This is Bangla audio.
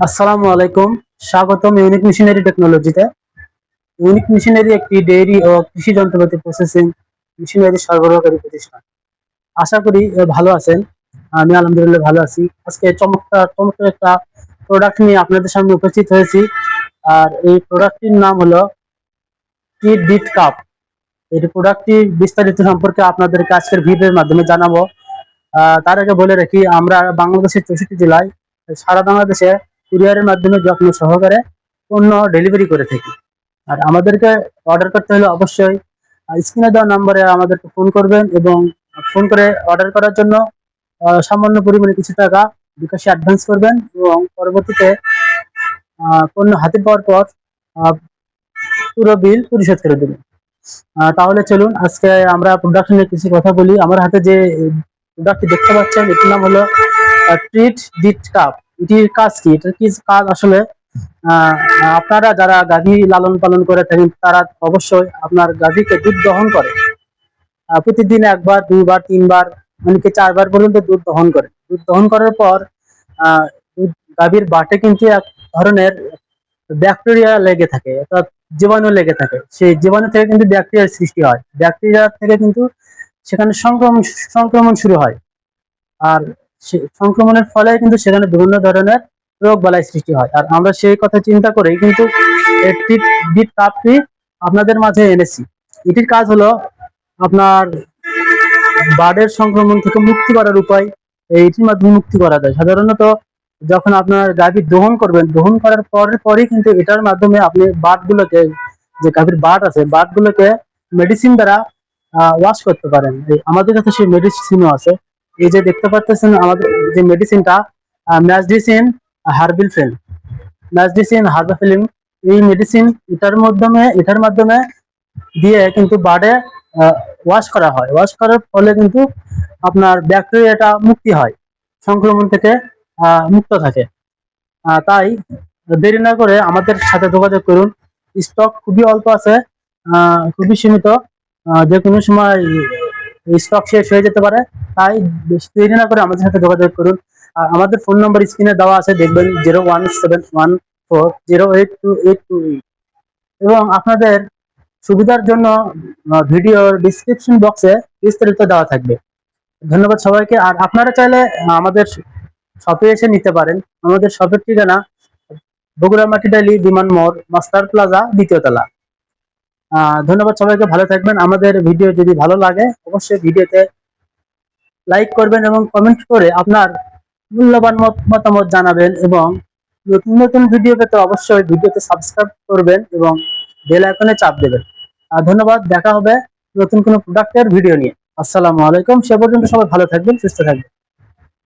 আসসালামু আলাইকুম। স্বাগতম ইউনিক মেশিনারি টেকনোলজিতে। ইউনিক মেশিনারি একটি ডেইরি ও কৃষি যন্ত্রপাতি প্রসেসিং মেশিনারি সরবরাহকারী প্রতিষ্ঠান। আশা করি ভালো আছেন। আমি আলহামদুলিল্লাহ ভালো আছি। আজকে চমৎকার চমৎকার একটা প্রোডাক্ট নিয়ে আপনাদের সামনে উপস্থিত হয়েছি। আর এই প্রোডাক্টটির নাম হলো কিড বিট কাপ। এই প্রোডাক্টটির বিস্তারিত সম্পর্কে আপনাদেরকে আজকের ভিডিওর মাধ্যমে জানাবো। তার আগে বলে রাখি, আমরা বাংলাদেশের 64 জেলায় সারা বাংলাদেশে কুরিয়ারের মাধ্যমে যত্ন সহকারে পণ্য ডেলিভারি করে থাকি। আর আমাদেরকে অর্ডার করতে হলে অবশ্যই স্ক্রিনে দেওয়া নম্বরে আমাদেরকে ফোন করবেন এবং ফোন করে অর্ডার করার জন্য সামান্য পরিমাণে কিছু টাকা বিকাশে অ্যাডভান্স করবেন এবং পরবর্তীতে পণ্য হাতে পাওয়ার পর পুরো বিল পরিশোধ করে দেবেন। তাহলে চলুন আজকে আমরা প্রোডাক্ট নিয়ে কিছু কথা বলি। আমার হাতে যে প্রোডাক্টটি দেখতে পাচ্ছেন, এটির নাম হলো ট্রিট ডিট কাপ। এটির কাজ কি? এটার কি কাজ আসলে আপনারা যারা গাভী লালন পালন করে থাকেন তারা অবশ্যই আপনার গাভীকে দুধ দহন করে। প্রতিদিন একবার, দুইবার, তিনবার, এমনকি 4 বার পর্যন্ত দুধ দহন করে। দুধ দহন করার পর গাভীর বাটে কিন্তু এক ধরনের ব্যাকটেরিয়া লেগে থাকে, অর্থাৎ জীবাণু লেগে থাকে। সেই জীবাণু থেকে কিন্তু ব্যাকটেরিয়ার সৃষ্টি হয়। ব্যাকটেরিয়া থেকে কিন্তু সেখানে সংক্রমণ শুরু হয়। আর সংক্রমণের ফলে কিন্তু সেখানে বিভিন্ন ধরনের রোগ বালাই সৃষ্টি হয়। আর আমরা সেই কথা চিন্তা করেই কিন্তু বিট কাপটি আপনাদের মাঝে এনেছি। এটির কাজ হলো আপনার বার্ডের সংক্রমণ থেকে মুক্তি করার উপায় এইটির মাধ্যমে মুক্তি করা যায়। সাধারণত যখন আপনার গাভী দহন করবেন, দহন করার পরই কিন্তু এটার মাধ্যমে আপনি বার্ডগুলোকে, যে গাভীর বার্ড আছে, বার্ডগুলোকে মেডিসিন দ্বারা ওয়াশ করতে পারেন। আমাদের কাছে সেই মেডিসিনও আছে। এই যে দেখতে পাচ্ছেন আমাদের যে মেডিসিনটা, ম্যাজডিসিন হার্বিল ফিল্ম, ম্যাজডিসিন হার্বাল ফিল্ম, এই মেডিসিন এটার মাধ্যমে দিয়ে কিন্তু বার্ডে ওয়াশ করা হয়। ওয়াশ করার ফলে কিন্তু আপনার ব্যাকটেরিয়াটা মুক্তি হয়, সংক্রমণ থেকে মুক্ত থাকে। তাই দেরি না করে আমাদের সাথে যোগাযোগ করুন। স্টক খুবই অল্প আছে, খুবই সীমিত। যে কোনো সময় স্টক শেষ হয়ে যেতে পারে। তাই বেশি দেরি না করে আমাদের সাথে যোগাযোগ করুন। আর আমাদের ফোন নম্বর স্ক্রিনে দেওয়া আছে, দেখবেন 01714082828। এবং আপনাদের সুবিধার জন্য ভিডিওর ডিসক্রিপশন বক্সে বিস্তারিত দেওয়া থাকবে। ধন্যবাদ সবাইকে। আর আপনারা চাইলে আমাদের শপে এসে নিতে পারেন। আমাদের শপের ঠিকানা বগুড়া মাটিডালি বিমান মোড়, মাস্টার প্লাজা, 2য় তলা। ধন্যবাদ সবাইকে, ভালো থাকবেন। আমাদের ভিডিও যদি ভালো লাগে অবশ্যই ভিডিওতে লাইক করবেন এবং কমেন্ট করে আপনার মূল্যবান মতামত জানাবেন। এবং নতুন নতুন ভিডিও পেতে অবশ্যই ভিডিওতে সাবস্ক্রাইব করবেন এবং বেল আইকনে চাপ দেবেন। ধন্যবাদ। দেখা হবে নতুন কোনো প্রোডাক্টের ভিডিও নিয়ে। আসসালামু আলাইকুম। সে পর্যন্ত সবাই ভালো থাকবেন, সুস্থ থাকবেন।